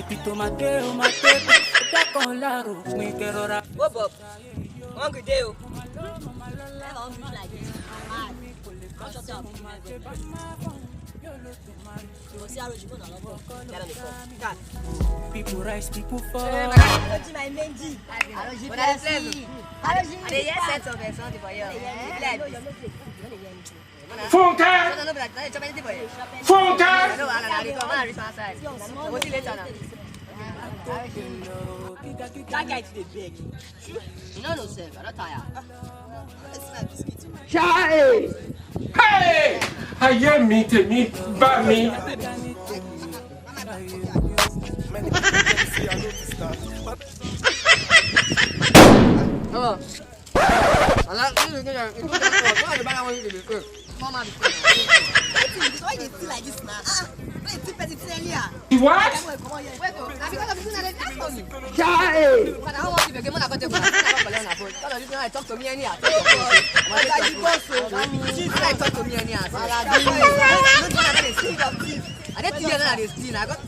Pito Mateo, está con la me quiero rap. What up? Hungry day. People rise, people fall. Funke! Funke! That guy today beg. No, sir. I'm not tired. Chai! Hey! Ayé mi tèmi bá mi. Oh. Why they feel like this now? Why you think person earlier? What? Chai! But I want to be going to talk to me anyhow. Talk to me anyhow. I didn't think you're not this thing. I got.